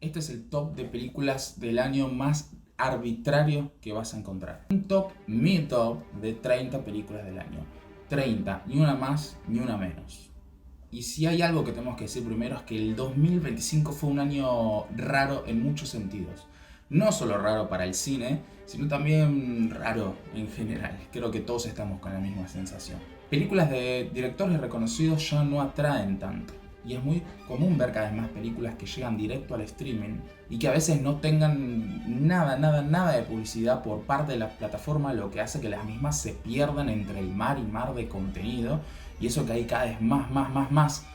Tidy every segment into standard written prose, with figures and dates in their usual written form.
Este es el top de películas del año más arbitrario que vas a encontrar. Un top, mi top, de 30 películas del año. 30, ni una más, ni una menos. Y si hay algo que tenemos que decir primero es que el 2025 fue un año raro en muchos sentidos. No solo raro para el cine, sino también raro en general. Creo que todos estamos con la misma sensación. Películas de directores reconocidos ya no atraen tanto. Y es muy común ver cada vez más películas que llegan directo al streaming y que a veces no tengan nada de publicidad por parte de la plataforma, lo que hace que las mismas se pierdan entre el mar y mar de contenido, y eso que hay cada vez más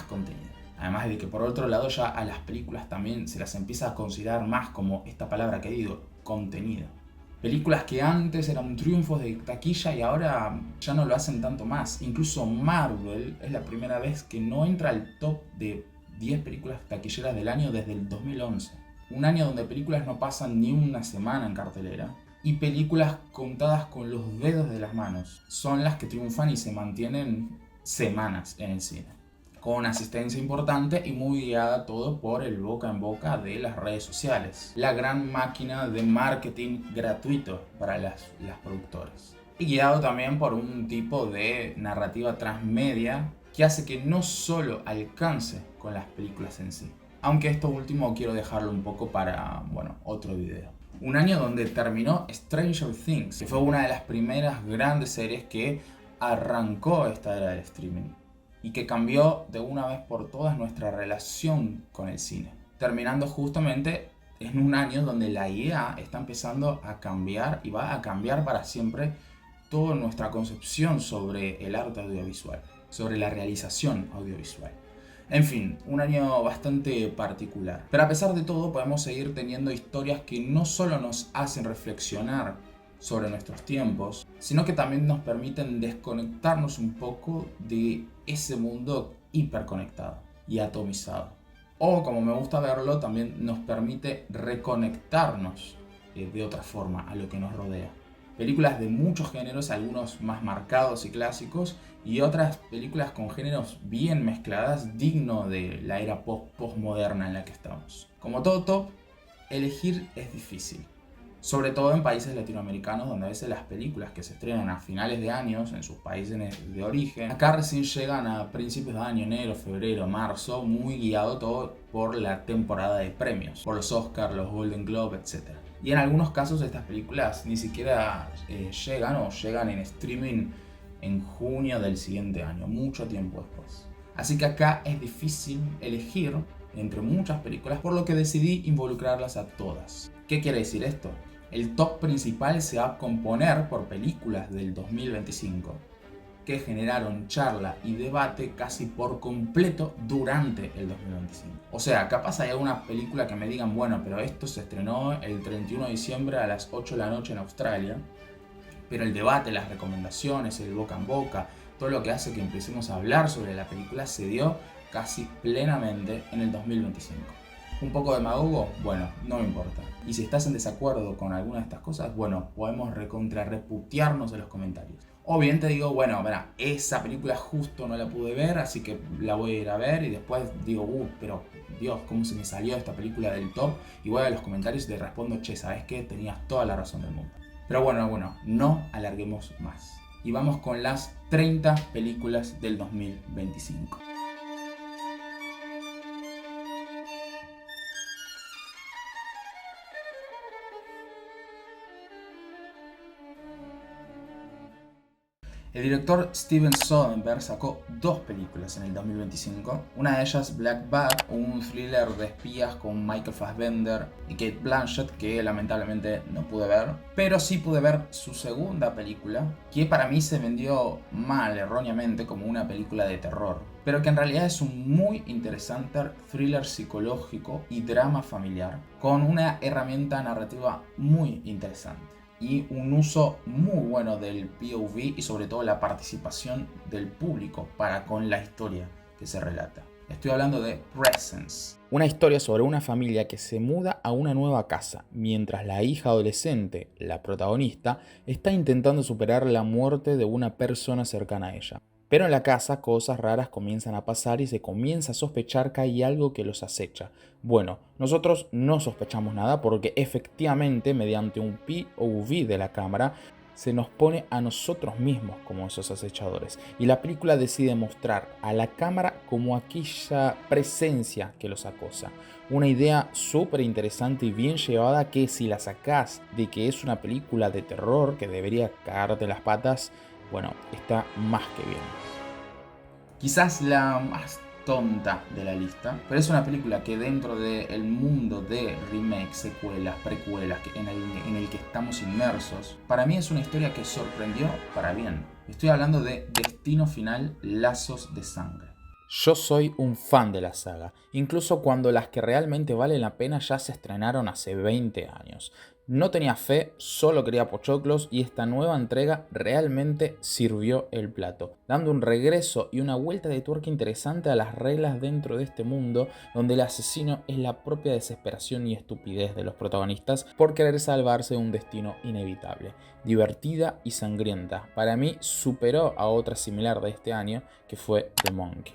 contenido. Además de que por otro lado ya a las películas también se las empieza a considerar más como esta palabra que digo, contenido. Películas que antes eran triunfos de taquilla y ahora ya no lo hacen tanto más. Incluso Marvel es la primera vez que no entra al top de 10 películas taquilleras del año desde el 2011. Un año donde películas no pasan ni una semana en cartelera. Y películas contadas con los dedos de las manos son las que triunfan y se mantienen semanas en el cine, con asistencia importante y muy guiada todo por el boca en boca de las redes sociales, la gran máquina de marketing gratuito para las productoras. Y guiado también por un tipo de narrativa transmedia que hace que no solo alcance con las películas en sí. Aunque esto último quiero dejarlo un poco para, otro video. Un año donde terminó Stranger Things, que fue una de las primeras grandes series que arrancó esta era del streaming y que cambió de una vez por todas nuestra relación con el cine. Terminando justamente en un año donde la IA está empezando a cambiar y va a cambiar para siempre toda nuestra concepción sobre el arte audiovisual, sobre la realización audiovisual. En fin, un año bastante particular. Pero a pesar de todo podemos seguir teniendo historias que no solo nos hacen reflexionar sobre nuestros tiempos, sino que también nos permiten desconectarnos un poco de ese mundo hiperconectado y atomizado. O, como me gusta verlo, también nos permite reconectarnos de otra forma a lo que nos rodea. Películas de muchos géneros, algunos más marcados y clásicos, y otras películas con géneros bien mezcladas, digno de la era postmoderna en la que estamos. Como todo top, elegir es difícil. Sobre todo en países latinoamericanos, donde a veces las películas que se estrenan a finales de años en sus países de origen, acá recién llegan a principios de año, enero, febrero, marzo, muy guiado todo por la temporada de premios, por los Oscars, los Golden Globe, etc. Y en algunos casos estas películas ni siquiera llegan en streaming en junio del siguiente año, mucho tiempo después. Así que acá es difícil elegir entre muchas películas, por lo que decidí involucrarlas a todas. ¿Qué quiere decir esto? El top principal se va a componer por películas del 2025 que generaron charla y debate casi por completo durante el 2025. O sea, capaz hay alguna película que me digan, bueno, pero esto se estrenó el 31 de diciembre a las 8 de la noche en Australia, pero el debate, las recomendaciones, el boca en boca, todo lo que hace que empecemos a hablar sobre la película se dio casi plenamente en el 2025. ¿Un poco demagogo? Bueno, no me importa. Y si estás en desacuerdo con alguna de estas cosas, bueno, podemos reputearnos en los comentarios. O bien te digo, bueno, verá, esa película justo no la pude ver, así que la voy a ir a ver y después digo, pero Dios, cómo se me salió esta película del top, y voy a los comentarios y te respondo, che, ¿sabes qué? Tenías toda la razón del mundo. Pero bueno, no alarguemos más. Y vamos con las 30 películas del 2025. El director Steven Soderbergh sacó dos películas en el 2025, una de ellas Black Bag, un thriller de espías con Michael Fassbender y Cate Blanchett, que lamentablemente no pude ver, pero sí pude ver su segunda película, que para mí se vendió mal, erróneamente, como una película de terror, pero que en realidad es un muy interesante thriller psicológico y drama familiar, con una herramienta narrativa muy interesante y un uso muy bueno del POV y sobre todo la participación del público para con la historia que se relata. Estoy hablando de Presence, una historia sobre una familia que se muda a una nueva casa, mientras la hija adolescente, la protagonista, está intentando superar la muerte de una persona cercana a ella. Pero en la casa cosas raras comienzan a pasar y se comienza a sospechar que hay algo que los acecha. Bueno, nosotros no sospechamos nada porque efectivamente mediante un POV de la cámara se nos pone a nosotros mismos como esos acechadores. Y la película decide mostrar a la cámara como aquella presencia que los acosa. Una idea súper interesante y bien llevada que si la sacás de que es una película de terror que debería caerte las patas, bueno, está más que bien. Quizás la más tonta de la lista, pero es una película que dentro del mundo de remakes, secuelas, precuelas en el que estamos inmersos, para mí es una historia que sorprendió para bien. Estoy hablando de Destino Final, Lazos de Sangre. Yo soy un fan de la saga, incluso cuando las que realmente valen la pena ya se estrenaron hace 20 años. No tenía fe, solo quería pochoclos y esta nueva entrega realmente sirvió el plato, dando un regreso y una vuelta de tuerca interesante a las reglas dentro de este mundo donde el asesino es la propia desesperación y estupidez de los protagonistas por querer salvarse de un destino inevitable. Divertida y sangrienta, para mí superó a otra similar de este año que fue The Monkey.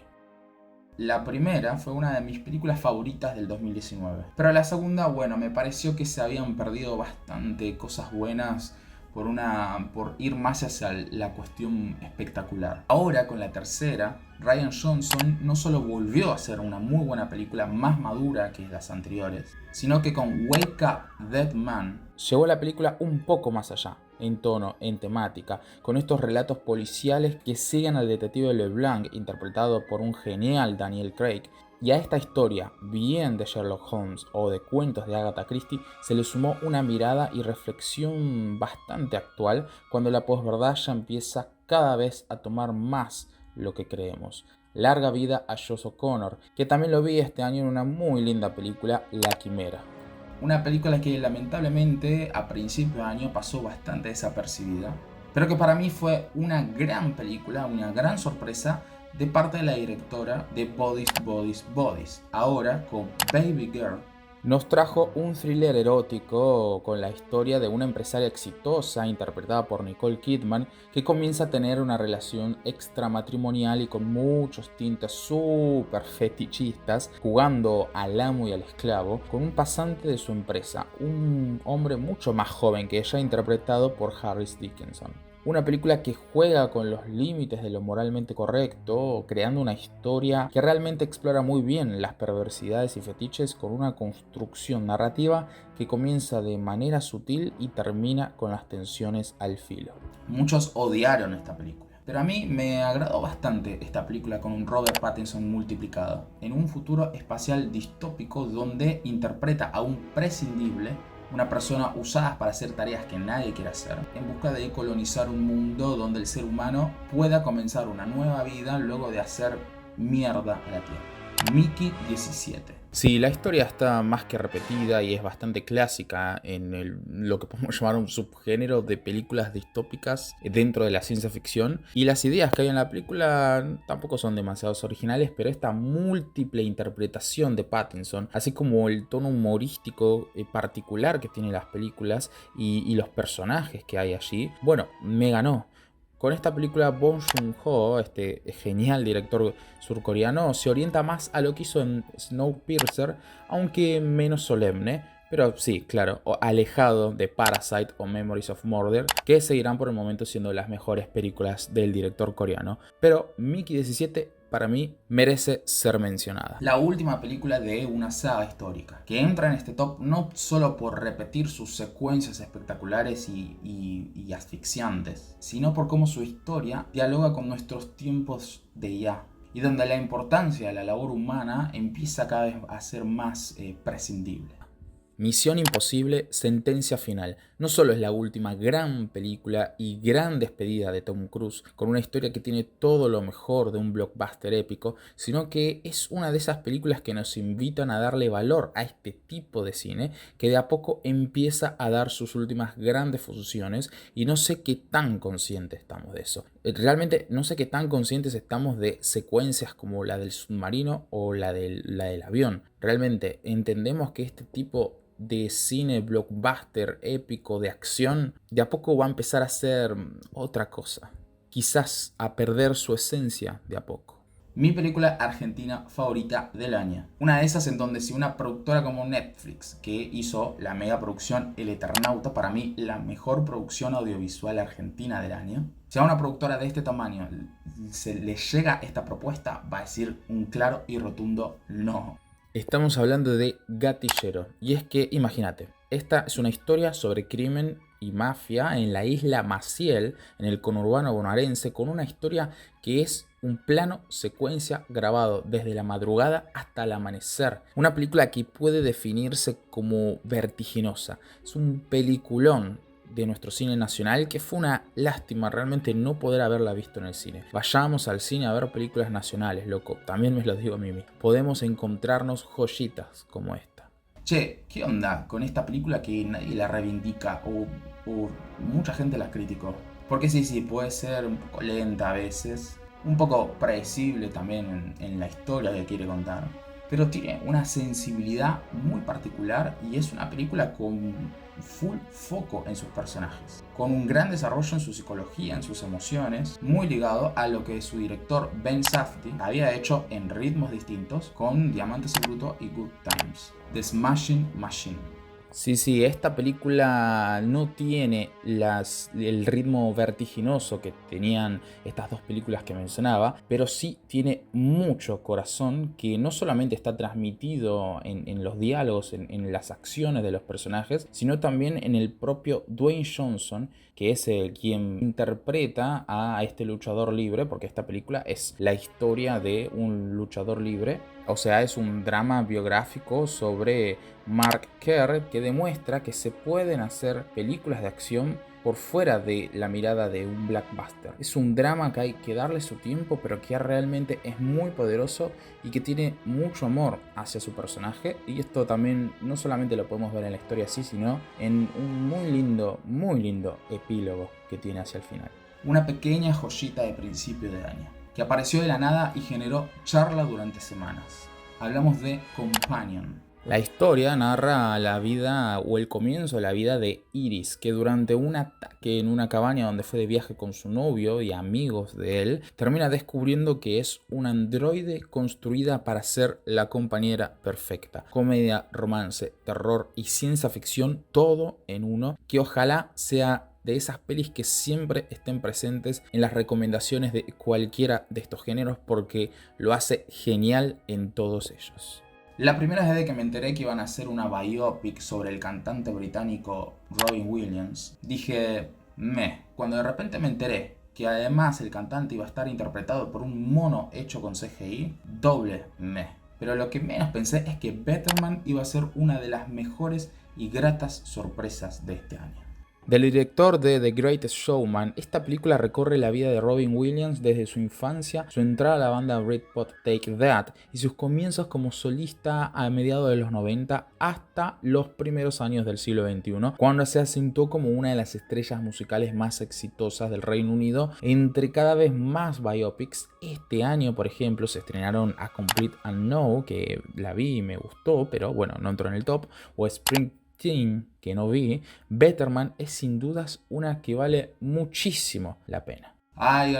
La primera fue una de mis películas favoritas del 2019. Pero la segunda, bueno, me pareció que se habían perdido bastante cosas buenas por ir más hacia la cuestión espectacular. Ahora con la tercera, Rian Johnson no solo volvió a hacer una muy buena película más madura que las anteriores, sino que con Wake Up Dead Man Llevó la película un poco más allá, en tono, en temática, con estos relatos policiales que siguen al detective LeBlanc, interpretado por un genial Daniel Craig, y a esta historia, bien de Sherlock Holmes o de cuentos de Agatha Christie, se le sumó una mirada y reflexión bastante actual cuando la posverdad ya empieza cada vez a tomar más lo que creemos. Larga vida a Josh O'Connor, que también lo vi este año en una muy linda película, La Quimera. una película que lamentablemente a principio de año pasó bastante desapercibida, pero que para mí fue una gran película, una gran sorpresa de parte de la directora de Bodies, Bodies, Bodies, ahora con Baby Girl. Nos trajo un thriller erótico con la historia de una empresaria exitosa interpretada por Nicole Kidman que comienza a tener una relación extramatrimonial y con muchos tintes súper fetichistas, jugando al amo y al esclavo con un pasante de su empresa, un hombre mucho más joven que ella, interpretado por Harris Dickinson. Una película que juega con los límites de lo moralmente correcto, creando una historia que realmente explora muy bien las perversidades y fetiches con una construcción narrativa que comienza de manera sutil y termina con las tensiones al filo. Muchos odiaron esta película, pero a mí me agradó bastante esta película con un Robert Pattinson multiplicado, en un futuro espacial distópico donde interpreta a un prescindible, una persona usada para hacer tareas que nadie quiere hacer, en busca de colonizar un mundo donde el ser humano pueda comenzar una nueva vida luego de hacer mierda a la Tierra. Mickey 17. Sí, la historia está más que repetida y es bastante clásica en lo que podemos llamar un subgénero de películas distópicas dentro de la ciencia ficción. Y las ideas que hay en la película tampoco son demasiado originales, pero esta múltiple interpretación de Pattinson, así como el tono humorístico particular que tienen las películas y los personajes que hay allí, bueno, me ganó. Con esta película, Bong Joon-ho, este genial director surcoreano, se orienta más a lo que hizo en Snowpiercer, aunque menos solemne, pero sí, claro, alejado de Parasite o Memories of Murder, que seguirán por el momento siendo las mejores películas del director coreano. Pero Mickey 17 para mí merece ser mencionada. La última película de una saga histórica, que entra en este top no solo por repetir sus secuencias espectaculares y asfixiantes, sino por cómo su historia dialoga con nuestros tiempos de ya, y donde la importancia de la labor humana empieza cada vez a ser más prescindible. Misión Imposible, Sentencia Final. No solo es la última gran película y gran despedida de Tom Cruise, con una historia que tiene todo lo mejor de un blockbuster épico, sino que es una de esas películas que nos invitan a darle valor a este tipo de cine, que de a poco empieza a dar sus últimas grandes fusiones, y no sé qué tan conscientes estamos de eso. Realmente no sé qué tan conscientes estamos de secuencias como la del submarino o la del avión. Realmente entendemos que este tipo de cine blockbuster épico de acción de a poco va a empezar a ser otra cosa. quizás a perder su esencia de a poco. Mi película argentina favorita del año. Una de esas en donde si una productora como Netflix, que hizo la mega producción El Eternauta, para mí la mejor producción audiovisual argentina del año, si a una productora de este tamaño se le llega esta propuesta, va a decir un claro y rotundo no. Estamos hablando de Gatillero, y es que imagínate, esta es una historia sobre crimen y mafia en la isla Maciel, en el conurbano bonaerense, con una historia que es un plano secuencia grabado desde la madrugada hasta el amanecer. Una película que puede definirse como vertiginosa. Es un peliculón de nuestro cine nacional que fue una lástima realmente no poder haberla visto en el cine. Vayamos al cine a ver películas nacionales, loco. También me lo digo a mí mismo. Podemos encontrarnos joyitas como esta. Che, ¿qué onda con esta película que nadie la reivindica o mucha gente la criticó? Porque sí, puede ser un poco lenta a veces, un poco predecible también en la historia que quiere contar, pero tiene una sensibilidad muy particular y es una película con full foco en sus personajes, con un gran desarrollo en su psicología, en sus emociones, muy ligado a lo que su director Ben Safdie había hecho en ritmos distintos con Diamantes en Bruto y Good Times, The Smashing Machine. Sí, esta película no tiene el ritmo vertiginoso que tenían estas dos películas que mencionaba, pero sí tiene mucho corazón que no solamente está transmitido en los diálogos, en las acciones de los personajes, sino también en el propio Dwayne Johnson, que es quien interpreta a este luchador libre, porque esta película es la historia de un luchador libre. O sea, es un drama biográfico sobre Mark Kerr que demuestra que se pueden hacer películas de acción por fuera de la mirada de un blockbuster. Es un drama que hay que darle su tiempo, pero que realmente es muy poderoso y que tiene mucho amor hacia su personaje. Y esto también no solamente lo podemos ver en la historia así, sino en un muy lindo epílogo que tiene hacia el final. Una pequeña joyita de principio de año, que apareció de la nada y generó charla durante semanas. Hablamos de Companion. La historia narra la vida o el comienzo de la vida de Iris, que durante un ataque en una cabaña donde fue de viaje con su novio y amigos de él, termina descubriendo que es un androide construida para ser la compañera perfecta. Comedia, romance, terror y ciencia ficción, todo en uno, que ojalá sea de esas pelis que siempre estén presentes en las recomendaciones de cualquiera de estos géneros, porque lo hace genial en todos ellos. La primera vez que me enteré que iban a hacer una biopic sobre el cantante británico Robin Williams, dije, Cuando de repente me enteré que además el cantante iba a estar interpretado por un mono hecho con CGI, doble me. Pero lo que menos pensé es que Better Man iba a ser una de las mejores y gratas sorpresas de este año. Del director de The Greatest Showman, esta película recorre la vida de Robin Williams desde su infancia, su entrada a la banda Britpop Take That y sus comienzos como solista a mediados de los 90 hasta los primeros años del siglo XXI, cuando se asentó como una de las estrellas musicales más exitosas del Reino Unido. Entre cada vez más biopics, este año por ejemplo se estrenaron A Complete Unknown, que la vi y me gustó, pero bueno, no entró en el top, o Spring Teen, que no vi. Better Man es sin dudas una que vale muchísimo la pena. Ay,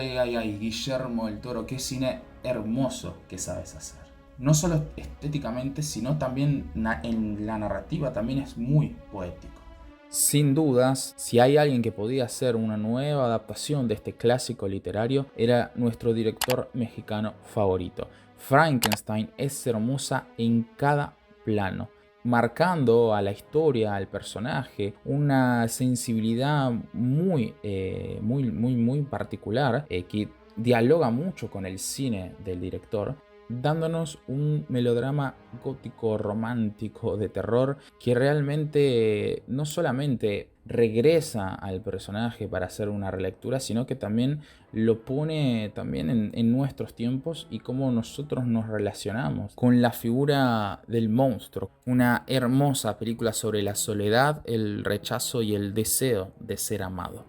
Guillermo del Toro, qué cine hermoso que sabes hacer. No solo estéticamente, sino también en la narrativa, también es muy poético. Sin dudas, si hay alguien que podía hacer una nueva adaptación de este clásico literario, era nuestro director mexicano favorito. Frankenstein es hermosa en cada plano, marcando a la historia, al personaje, una sensibilidad muy particular que dialoga mucho con el cine del director, dándonos un melodrama gótico romántico de terror que realmente no solamente regresa al personaje para hacer una relectura, sino que también lo pone también en nuestros tiempos y cómo nosotros nos relacionamos con la figura del monstruo. Una hermosa película sobre la soledad, el rechazo y el deseo de ser amado.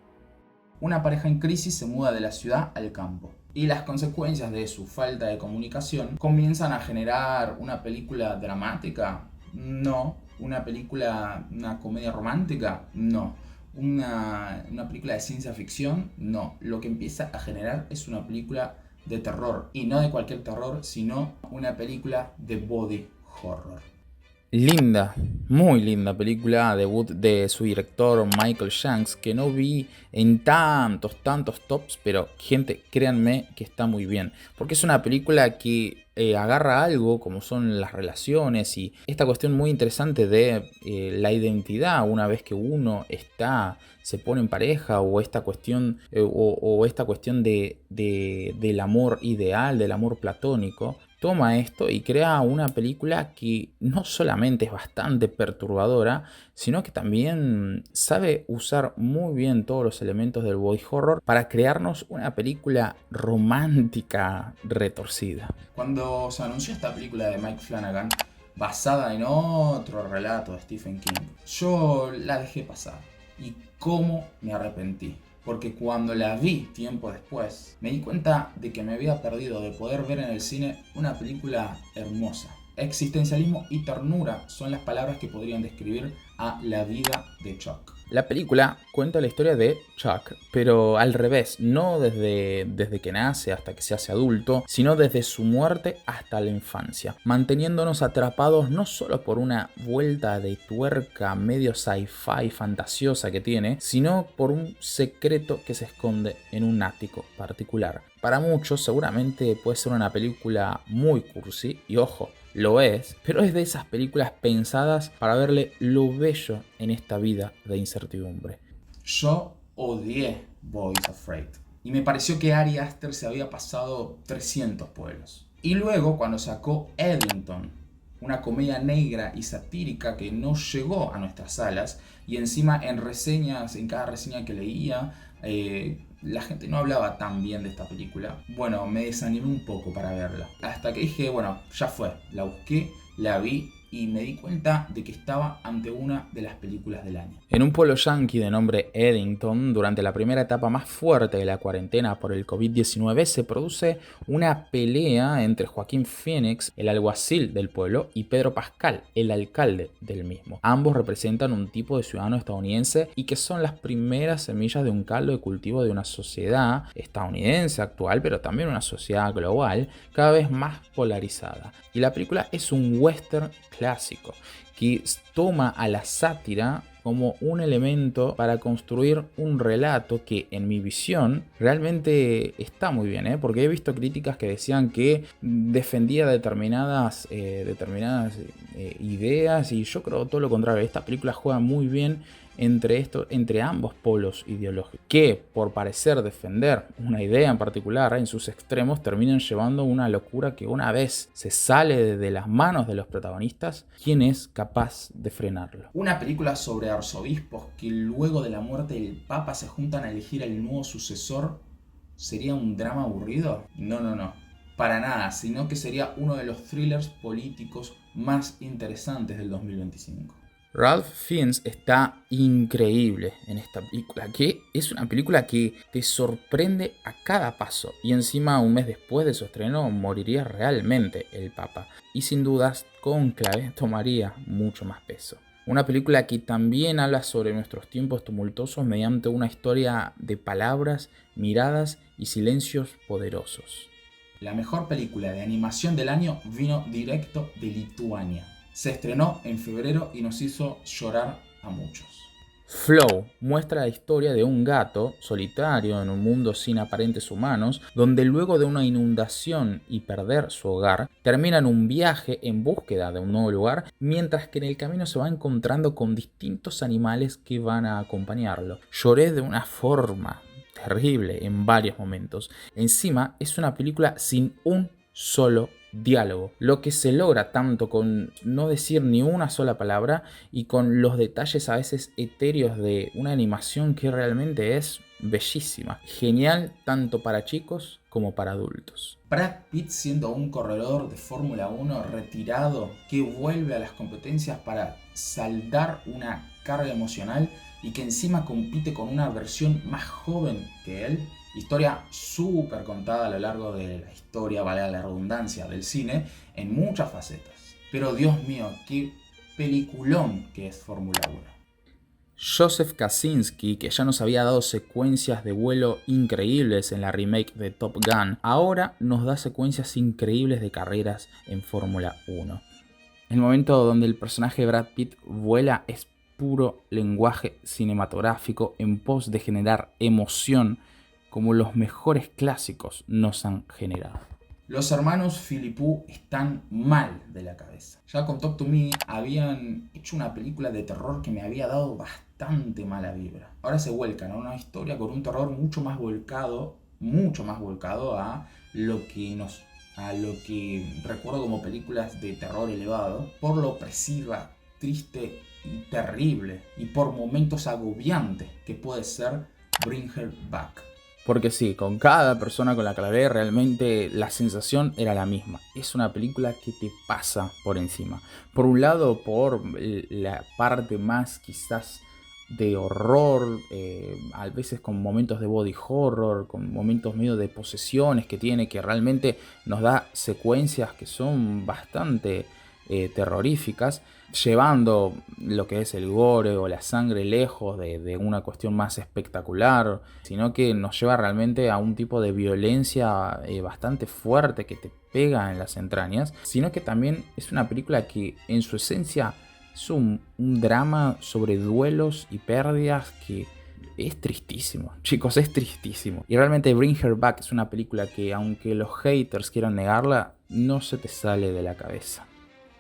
Una pareja en crisis se muda de la ciudad al campo y las consecuencias de su falta de comunicación comienzan a generar una película dramática. No. Una comedia romántica, no. una película de ciencia ficción, no. Lo que empieza a generar es una película de terror. Y no de cualquier terror, sino una película de body horror. Linda, muy linda película, debut de su director Michael Shanks, que no vi en tantos tops, pero gente, créanme que está muy bien, porque es una película que agarra algo como son las relaciones y esta cuestión muy interesante de la identidad una vez que uno se pone en pareja, o esta cuestión, o esta cuestión del amor ideal, del amor platónico. Toma esto y crea una película que no solamente es bastante perturbadora, sino que también sabe usar muy bien todos los elementos del body horror para crearnos una película romántica retorcida. Cuando se anunció esta película de Mike Flanagan, basada en otro relato de Stephen King, yo la dejé pasar. Y cómo me arrepentí. Porque cuando la vi tiempo después, me di cuenta de que me había perdido de poder ver en el cine una película hermosa. Existencialismo y ternura son las palabras que podrían describir a la vida de Chuck. La película cuenta la historia de Chuck, pero al revés, no desde que nace hasta que se hace adulto, sino desde su muerte hasta la infancia, manteniéndonos atrapados no solo por una vuelta de tuerca medio sci-fi fantasiosa que tiene, sino por un secreto que se esconde en un ático particular. Para muchos seguramente puede ser una película muy cursi, y ojo, lo es, pero es de esas películas pensadas para verle lo bello en esta vida de incertidumbre. Yo odié Boys Afraid y me pareció que Ari Aster se había pasado 300 pueblos. Y luego cuando sacó Eddington, una comedia negra y satírica que no llegó a nuestras salas, y encima en reseñas, en cada reseña que leía, la gente no hablaba tan bien de esta película. Bueno, me desanimé un poco para verla. Hasta que dije, bueno, ya fue. La busqué, la vi y me di cuenta de que estaba ante una de las películas del año. En un pueblo yankee de nombre Eddington, durante la primera etapa más fuerte de la cuarentena por el COVID-19, se produce una pelea entre Joaquín Phoenix, el alguacil del pueblo, y Pedro Pascal, el alcalde del mismo. Ambos representan un tipo de ciudadano estadounidense y que son las primeras semillas de un caldo de cultivo de una sociedad estadounidense actual, pero también una sociedad global cada vez más polarizada. Y la película es un western clásico que toma a la sátira como un elemento para construir un relato que, en mi visión, realmente está muy bien, porque he visto críticas que decían que defendía determinadas ideas, y yo creo todo lo contrario. Esta película juega muy bien entre ambos polos ideológicos, que por parecer defender una idea en particular en sus extremos terminan llevando a una locura que, una vez se sale de las manos de los protagonistas, ¿quién es capaz de frenarlo? Una película sobre arzobispos que luego de la muerte del Papa se juntan a elegir al nuevo sucesor, ¿sería un drama aburrido? No, para nada, sino que sería uno de los thrillers políticos más interesantes del 2025. Ralph Fiennes está increíble en esta película, que es una película que te sorprende a cada paso, y encima un mes después de su estreno moriría realmente el Papa, y sin dudas Cónclave tomaría mucho más peso. Una película que también habla sobre nuestros tiempos tumultuosos mediante una historia de palabras, miradas y silencios poderosos. La mejor película de animación del año vino directo de Lituania. Se estrenó en febrero y nos hizo llorar a muchos. Flow muestra la historia de un gato solitario en un mundo sin aparentes humanos, donde luego de una inundación y perder su hogar, termina en un viaje en búsqueda de un nuevo lugar, mientras que en el camino se va encontrando con distintos animales que van a acompañarlo. Lloré de una forma terrible en varios momentos. Encima es una película sin un solo diálogo, lo que se logra tanto con no decir ni una sola palabra y con los detalles a veces etéreos de una animación que realmente es bellísima, genial tanto para chicos como para adultos. Brad Pitt, siendo un corredor de Fórmula 1 retirado que vuelve a las competencias para saldar una carga emocional y que encima compite con una versión más joven que él. Historia súper contada a lo largo de la historia, valga la redundancia, del cine, en muchas facetas. Pero Dios mío, qué peliculón que es Fórmula 1. Joseph Kaczynski, que ya nos había dado secuencias de vuelo increíbles en la remake de Top Gun, ahora nos da secuencias increíbles de carreras en Fórmula 1. El momento donde el personaje de Brad Pitt vuela es puro lenguaje cinematográfico en pos de generar emoción como los mejores clásicos nos han generado. Los hermanos Philippou están mal de la cabeza. Ya con Talk to Me habían hecho una película de terror que me había dado bastante mala vibra. Ahora se vuelcan a una historia con un terror mucho más volcado a lo que recuerdo como películas de terror elevado, por lo opresiva, triste y terrible, y por momentos agobiantes que puede ser Bring Her Back. Porque sí, con cada persona con la que la ve realmente la sensación era la misma. Es una película que te pasa por encima. Por un lado, por la parte más quizás de horror, a veces con momentos de body horror, con momentos medio de posesiones que tiene, que realmente nos da secuencias que son bastante terroríficas, llevando lo que es el gore o la sangre lejos de una cuestión más espectacular, sino que nos lleva realmente a un tipo de violencia bastante fuerte que te pega en las entrañas, sino que también es una película que en su esencia es un drama sobre duelos y pérdidas que es tristísimo, chicos, es tristísimo. Y realmente Bring Her Back es una película que, aunque los haters quieran negarla, no se te sale de la cabeza.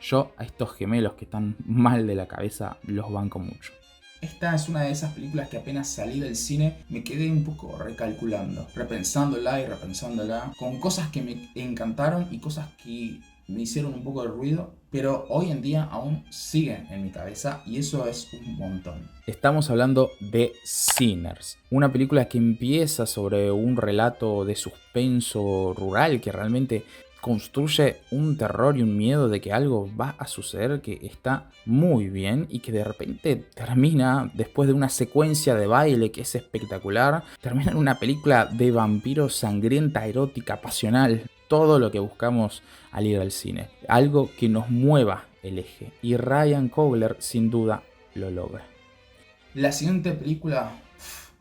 Yo a estos gemelos que están mal de la cabeza los banco mucho. Esta es una de esas películas que apenas salí del cine me quedé un poco recalculando, repensándola, con cosas que me encantaron y cosas que me hicieron un poco de ruido, pero hoy en día aún siguen en mi cabeza y eso es un montón. Estamos hablando de Sinners, una película que empieza sobre un relato de suspenso rural que realmente construye un terror y un miedo de que algo va a suceder que está muy bien y que de repente termina, después de una secuencia de baile que es espectacular, termina en una película de vampiros sangrienta, erótica, pasional, todo lo que buscamos al ir al cine, algo que nos mueva el eje, y Ryan Coogler sin duda lo logra. La siguiente película,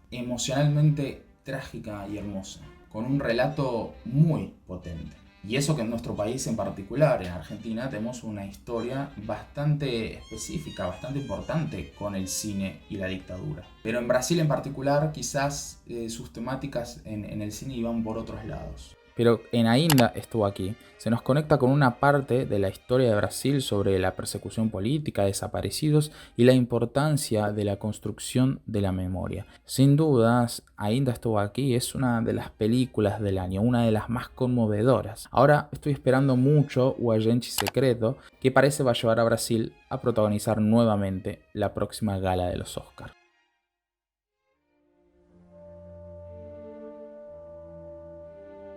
emocionalmente trágica y hermosa, con un relato muy potente. Y eso que en nuestro país en particular, en Argentina, tenemos una historia bastante específica, bastante importante con el cine y la dictadura. Pero en Brasil en particular, quizás sus temáticas en el cine iban por otros lados. Pero en Ainda estuvo aquí. Se nos conecta con una parte de la historia de Brasil sobre la persecución política, desaparecidos y la importancia de la construcción de la memoria. Sin dudas, Ainda estuvo aquí es una de las películas del año, una de las más conmovedoras. Ahora estoy esperando mucho O Agente Secreto, que parece va a llevar a Brasil a protagonizar nuevamente la próxima gala de los Oscars.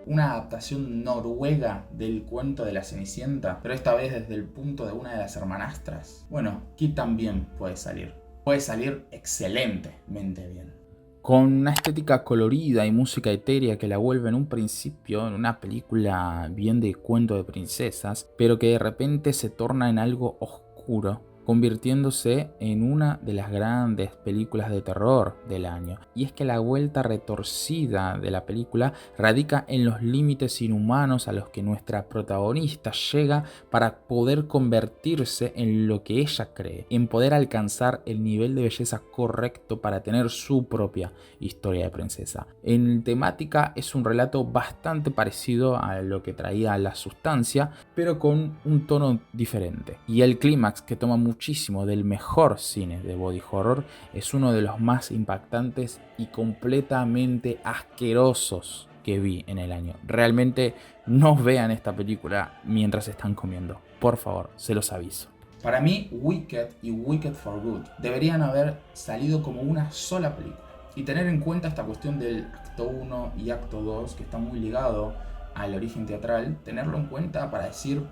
Una adaptación noruega del cuento de la Cenicienta, pero esta vez desde el punto de una de las hermanastras. Bueno, aquí también puede salir. Puede salir excelentemente bien. Con una estética colorida y música etérea que la vuelve en un principio en una película bien de cuento de princesas, pero que de repente se torna en algo oscuro, convirtiéndose en una de las grandes películas de terror del año. Y es que la vuelta retorcida de la película radica en los límites inhumanos a los que nuestra protagonista llega para poder convertirse en lo que ella cree, en poder alcanzar el nivel de belleza correcto para tener su propia historia de princesa. En temática es un relato bastante parecido a lo que traía La Sustancia, pero con un tono diferente. Y el clímax, que toma muchísimo del mejor cine de body horror, es uno de los más impactantes y completamente asquerosos que vi en el año. Realmente no vean esta película mientras están comiendo, por favor, se los aviso. Para mí, Wicked y Wicked for Good deberían haber salido como una sola película y tener en cuenta esta cuestión del acto 1 y acto 2 que está muy ligado al origen teatral, tenerlo en cuenta para decir: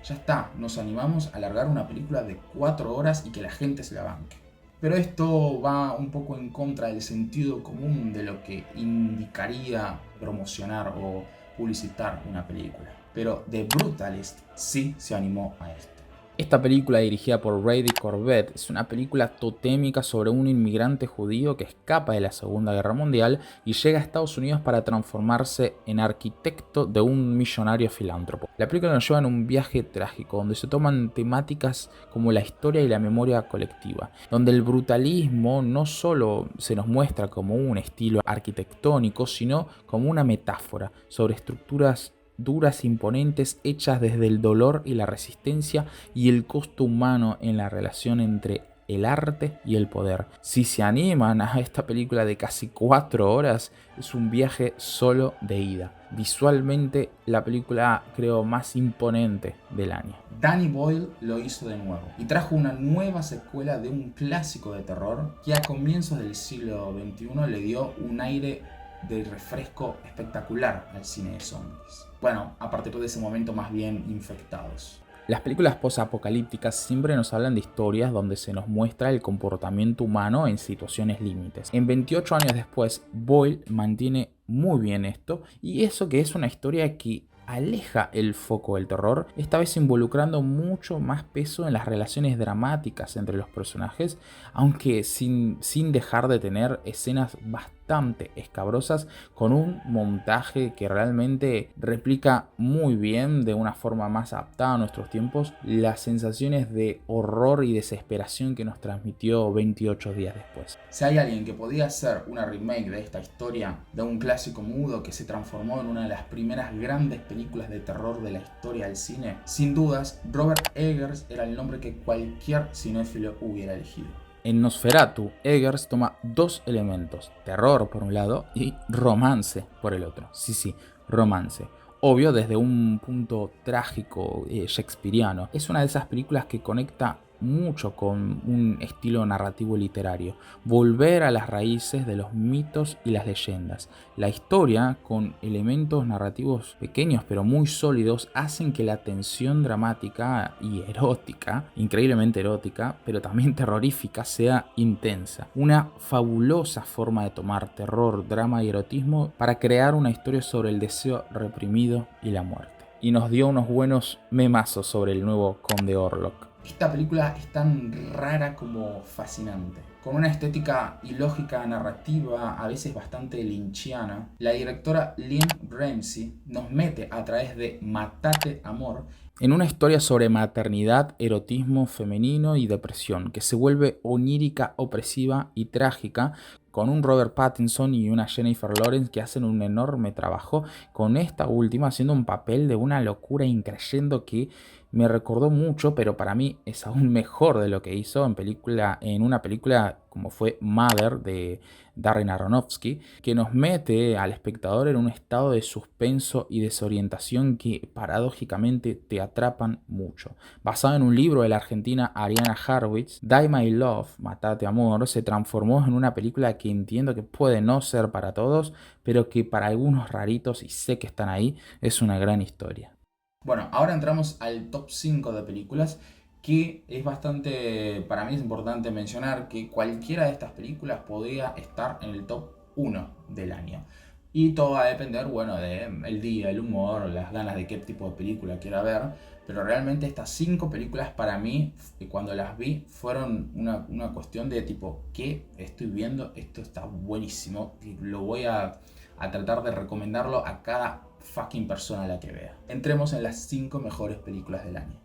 ya está, nos animamos a alargar una película de 4 horas y que la gente se la banque. Pero esto va un poco en contra del sentido común de lo que indicaría promocionar o publicitar una película. Pero The Brutalist sí se animó a esto. Esta película, dirigida por Brady Corbett, es una película totémica sobre un inmigrante judío que escapa de la Segunda Guerra Mundial y llega a Estados Unidos para transformarse en arquitecto de un millonario filántropo. La película nos lleva en un viaje trágico donde se toman temáticas como la historia y la memoria colectiva, donde el brutalismo no solo se nos muestra como un estilo arquitectónico, sino como una metáfora sobre estructuras duras, imponentes, hechas desde el dolor y la resistencia y el costo humano en la relación entre el arte y el poder. Si se animan a esta película de casi 4 horas, es un viaje solo de ida. Visualmente, la película creo más imponente del año. Danny Boyle lo hizo de nuevo y trajo una nueva secuela de un clásico de terror que a comienzos del siglo XXI le dio un aire de refresco espectacular al cine de zombies. Bueno, a partir de ese momento más bien infectados. Las películas post-apocalípticas siempre nos hablan de historias donde se nos muestra el comportamiento humano en situaciones límites. En 28 años después, Boyle mantiene muy bien esto, y eso que es una historia que aleja el foco del terror, esta vez involucrando mucho más peso en las relaciones dramáticas entre los personajes, aunque sin dejar de tener escenas bastante escabrosas, con un montaje que realmente replica muy bien, de una forma más adaptada a nuestros tiempos, las sensaciones de horror y desesperación que nos transmitió 28 días después. Si hay alguien que podía hacer una remake de esta historia, de un clásico mudo que se transformó en una de las primeras grandes películas de terror de la historia del cine, sin dudas, Robert Eggers era el nombre que cualquier cinéfilo hubiera elegido. En Nosferatu, Eggers toma 2 elementos, terror por un lado y romance por el otro. Sí, romance. Obvio desde un punto trágico shakespeariano. Es una de esas películas que conecta mucho con un estilo narrativo literario, volver a las raíces de los mitos y las leyendas. La historia, con elementos narrativos pequeños pero muy sólidos, hacen que la tensión dramática y erótica, increíblemente erótica, pero también terrorífica, sea intensa. Una fabulosa forma de tomar terror, drama y erotismo para crear una historia sobre el deseo reprimido y la muerte. Y nos dio unos buenos memazos sobre el nuevo Conde Orlok. Esta película es tan rara como fascinante, con una estética y lógica narrativa a veces bastante lynchiana. La directora Lynn Ramsey nos mete a través de Matate Amor en una historia sobre maternidad, erotismo femenino y depresión, que se vuelve onírica, opresiva y trágica, con un Robert Pattinson y una Jennifer Lawrence que hacen un enorme trabajo, con esta última haciendo un papel de una locura increyendo que me recordó mucho, pero para mí es aún mejor de lo que hizo en una película como fue Mother de Darren Aronofsky, que nos mete al espectador en un estado de suspenso y desorientación que paradójicamente te atrapan mucho. Basado en un libro de la argentina Ariana Harwitz, Die My Love, Matate Amor, se transformó en una película que entiendo que puede no ser para todos, pero que para algunos raritos, y sé que están ahí, es una gran historia. Bueno, ahora entramos al top 5 de películas, que es bastante, para mí es importante mencionar que cualquiera de estas películas podría estar en el top 1 del año. Y todo va a depender, bueno, del día, el humor, las ganas de qué tipo de película quiera ver. Pero realmente estas 5 películas para mí, cuando las vi, fueron una cuestión de tipo, ¿qué estoy viendo? Esto está buenísimo. Y lo voy a tratar de recomendarlo a cada fucking persona a la que vea. Entremos en las 5 mejores películas del año.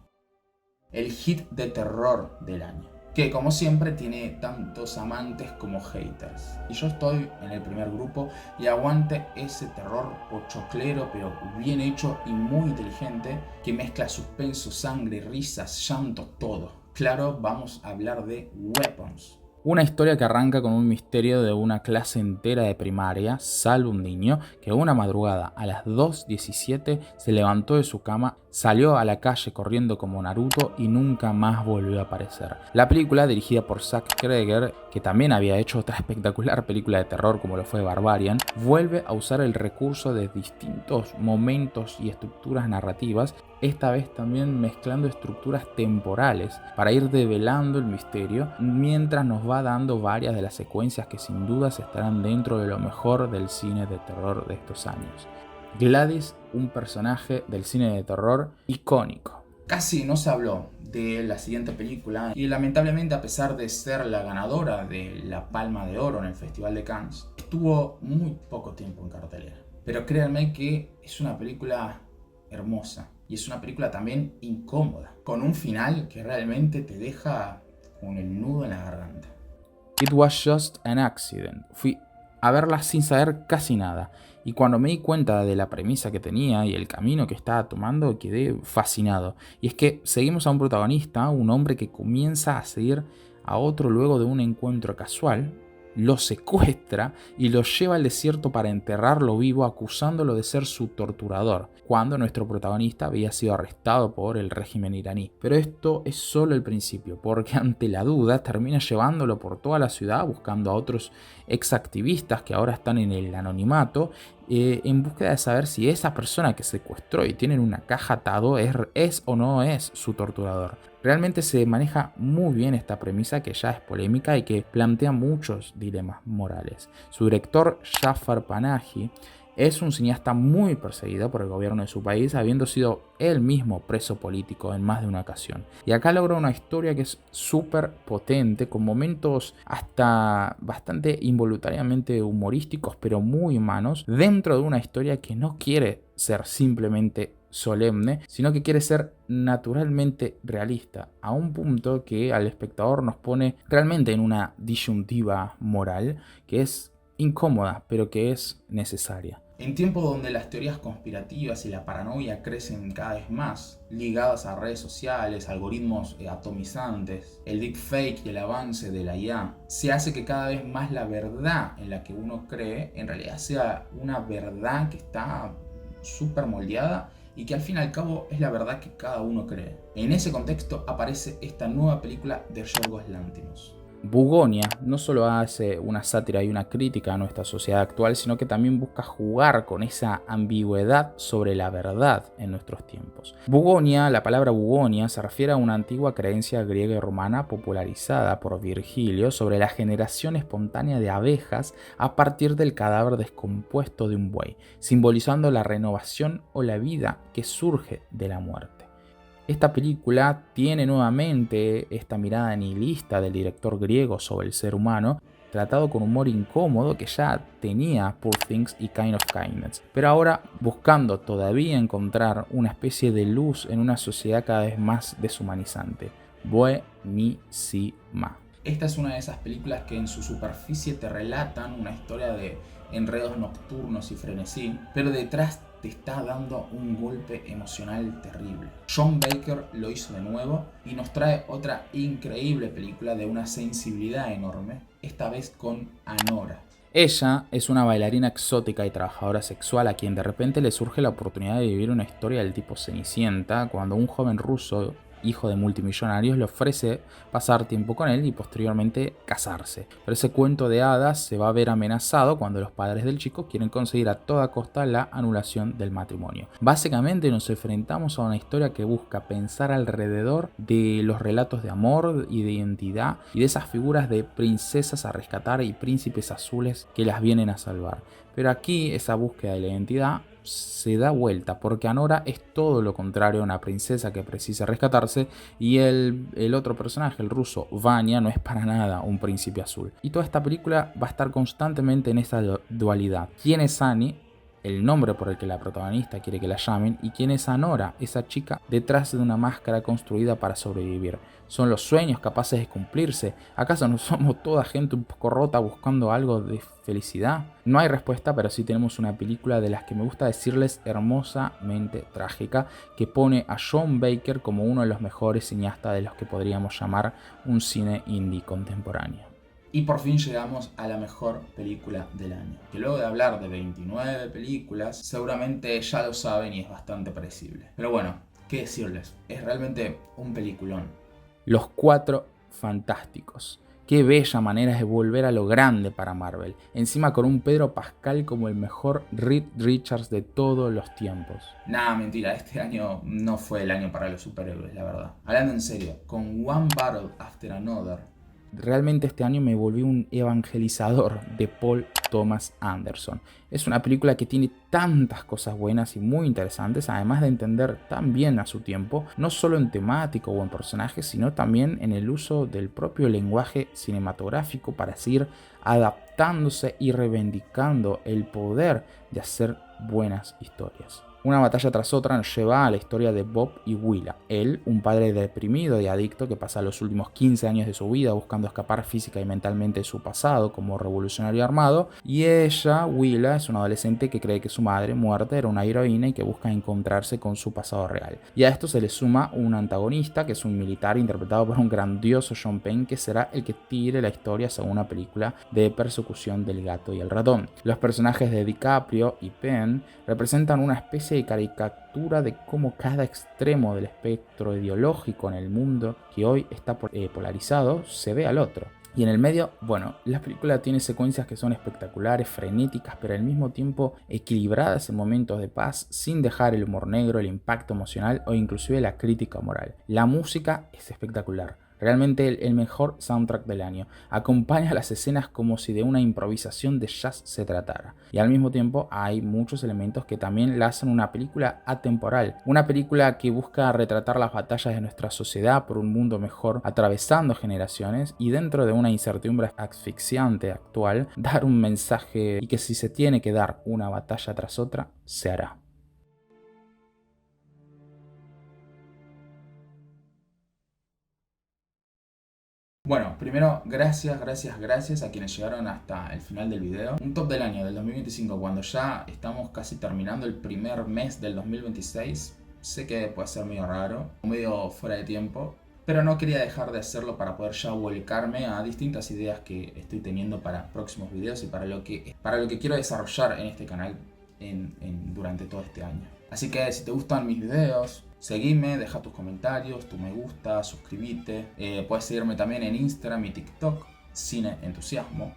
El hit de terror del año, que como siempre tiene tantos amantes como haters. Y yo estoy en el primer grupo y aguante ese terror pochoclero pero bien hecho y muy inteligente, que mezcla suspenso, sangre, risas, llanto, todo. Claro, vamos a hablar de Weapons. Una historia que arranca con un misterio de una clase entera de primaria, salvo un niño que una madrugada a las 2:17 se levantó de su cama, salió a la calle corriendo como Naruto y nunca más volvió a aparecer. La película, dirigida por Zack Cregger, que también había hecho otra espectacular película de terror como lo fue Barbarian, vuelve a usar el recurso de distintos momentos y estructuras narrativas, esta vez también mezclando estructuras temporales para ir develando el misterio, mientras nos va dando varias de las secuencias que sin dudas estarán dentro de lo mejor del cine de terror de estos años. Gladys, un personaje del cine de terror icónico. Casi no se habló de la siguiente película y lamentablemente, a pesar de ser la ganadora de la Palma de Oro en el Festival de Cannes, estuvo muy poco tiempo en cartelera. Pero créanme que es una película hermosa y es una película también incómoda, con un final que realmente te deja con el nudo en la garganta. It was just an accident. Fui a verla sin saber casi nada. Y cuando me di cuenta de la premisa que tenía y el camino que estaba tomando, quedé fascinado. Y es que seguimos a un protagonista, un hombre que comienza a seguir a otro luego de un encuentro casual, lo secuestra y lo lleva al desierto para enterrarlo vivo, acusándolo de ser su torturador, cuando nuestro protagonista había sido arrestado por el régimen iraní. Pero esto es solo el principio, porque ante la duda termina llevándolo por toda la ciudad buscando a otros exactivistas que ahora están en el anonimato, en búsqueda de saber si esa persona que secuestró y tiene en una caja atado es o no es su torturador. Realmente se maneja muy bien esta premisa, que ya es polémica y que plantea muchos dilemas morales. Su director, Jafar Panahi, es un cineasta muy perseguido por el gobierno de su país, habiendo sido él mismo preso político en más de una ocasión. Y acá logra una historia que es súper potente, con momentos hasta bastante involuntariamente humorísticos, pero muy humanos, dentro de una historia que no quiere ser simplemente solemne, sino que quiere ser naturalmente realista, a un punto que al espectador nos pone realmente en una disyuntiva moral que es incómoda, pero que es necesaria. En tiempos donde las teorías conspirativas y la paranoia crecen cada vez más, ligadas a redes sociales, algoritmos atomizantes, el deepfake y el avance de la IA, se hace que cada vez más la verdad en la que uno cree en realidad sea una verdad que está súper moldeada y que al fin y al cabo es la verdad que cada uno cree. En ese contexto aparece esta nueva película de Yorgos Lanthimos. Bugonia no solo hace una sátira y una crítica a nuestra sociedad actual, sino que también busca jugar con esa ambigüedad sobre la verdad en nuestros tiempos. Bugonia, la palabra bugonia, se refiere a una antigua creencia griega y romana popularizada por Virgilio sobre la generación espontánea de abejas a partir del cadáver descompuesto de un buey, simbolizando la renovación o la vida que surge de la muerte. Esta película tiene nuevamente esta mirada nihilista del director griego sobre el ser humano, tratado con humor incómodo que ya tenía Poor Things y Kind of Kindness, pero ahora buscando todavía encontrar una especie de luz en una sociedad cada vez más deshumanizante. Buenísima. Esta es una de esas películas que en su superficie te relatan una historia de enredos nocturnos y frenesí, pero detrás te está dando un golpe emocional terrible. John Baker lo hizo de nuevo y nos trae otra increíble película de una sensibilidad enorme, esta vez con Anora. Ella es una bailarina exótica y trabajadora sexual a quien de repente le surge la oportunidad de vivir una historia del tipo Cenicienta cuando un joven ruso, hijo de multimillonarios, le ofrece pasar tiempo con él y posteriormente casarse. Pero ese cuento de hadas se va a ver amenazado cuando los padres del chico quieren conseguir a toda costa la anulación del matrimonio. Básicamente nos enfrentamos a una historia que busca pensar alrededor de los relatos de amor y de identidad y de esas figuras de princesas a rescatar y príncipes azules que las vienen a salvar. Pero aquí esa búsqueda de la identidad se da vuelta, porque Anora es todo lo contrario a una princesa que precisa rescatarse, y el otro personaje, el ruso Vanya, no es para nada un príncipe azul. Y toda esta película va a estar constantemente en esta dualidad. ¿Quién es Annie? El nombre por el que la protagonista quiere que la llamen, y quién es Anora, esa chica detrás de una máscara construida para sobrevivir. ¿Son los sueños capaces de cumplirse? ¿Acaso no somos toda gente un poco rota buscando algo de felicidad? No hay respuesta, pero sí tenemos una película de las que me gusta decirles hermosamente trágica, que pone a John Baker como uno de los mejores cineastas de los que podríamos llamar un cine indie contemporáneo. Y por fin llegamos a la mejor película del año, que luego de hablar de 29 películas, seguramente ya lo saben y es bastante predecible. Pero bueno, ¿qué decirles? Es realmente un peliculón. Los Cuatro Fantásticos. Qué bella manera de volver a lo grande para Marvel, encima con un Pedro Pascal como el mejor Reed Richards de todos los tiempos. Nah, mentira, este año no fue el año para los superhéroes, la verdad. Hablando en serio, con One Battle After Another, realmente este año me volví un evangelizador de Paul Thomas Anderson. Es una película que tiene tantas cosas buenas y muy interesantes, además de entender tan bien a su tiempo, no solo en temática o en personajes, sino también en el uso del propio lenguaje cinematográfico para seguir adaptándose y reivindicando el poder de hacer buenas historias. Una batalla tras otra nos lleva a la historia de Bob y Willa. Él, un padre deprimido y adicto que pasa los últimos 15 años de su vida buscando escapar física y mentalmente de su pasado como revolucionario armado, y ella, Willa, es una adolescente que cree que su madre muerta era una heroína y que busca encontrarse con su pasado real. Y a esto se le suma un antagonista que es un militar interpretado por un grandioso Sean Penn, que será el que tire la historia según una película de persecución del gato y el ratón. Los personajes de DiCaprio y Penn representan una especie de caricatura de cómo cada extremo del espectro ideológico en el mundo que hoy está polarizado se ve al otro. Y en el medio, bueno, la película tiene secuencias que son espectaculares, frenéticas, pero al mismo tiempo equilibradas en momentos de paz, sin dejar el humor negro, el impacto emocional o inclusive la crítica moral. La música es espectacular. Realmente el mejor soundtrack del año. Acompaña las escenas como si de una improvisación de jazz se tratara. Y al mismo tiempo hay muchos elementos que también la hacen una película atemporal. Una película que busca retratar las batallas de nuestra sociedad por un mundo mejor, atravesando generaciones y dentro de una incertidumbre asfixiante actual, dar un mensaje y que si se tiene que dar una batalla tras otra, se hará. Bueno, primero, gracias a quienes llegaron hasta el final del video. Un top del año del 2025, cuando ya estamos casi terminando el primer mes del 2026. Sé que puede ser medio raro, medio fuera de tiempo, pero no quería dejar de hacerlo para poder ya volcarme a distintas ideas que estoy teniendo para próximos videos y para lo que quiero desarrollar en este canal durante todo este año. Así que si te gustan mis videos, seguime, deja tus comentarios, tu me gusta, suscríbete. Puedes seguirme también en Instagram y TikTok, Cine Entusiasmo.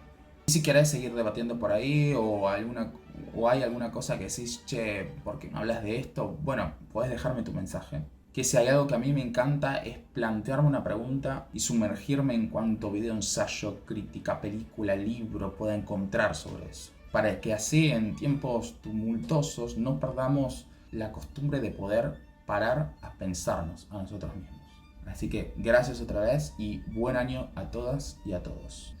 Y si querés seguir debatiendo por ahí o hay alguna cosa que decís, che, ¿por qué no hablas de esto? Bueno, puedes dejarme tu mensaje. Que si hay algo que a mí me encanta es plantearme una pregunta y sumergirme en cuanto video, ensayo, crítica, película, libro pueda encontrar sobre eso. Para que así en tiempos tumultuosos no perdamos la costumbre de poder parar a pensarnos a nosotros mismos. Así que gracias otra vez y buen año a todas y a todos.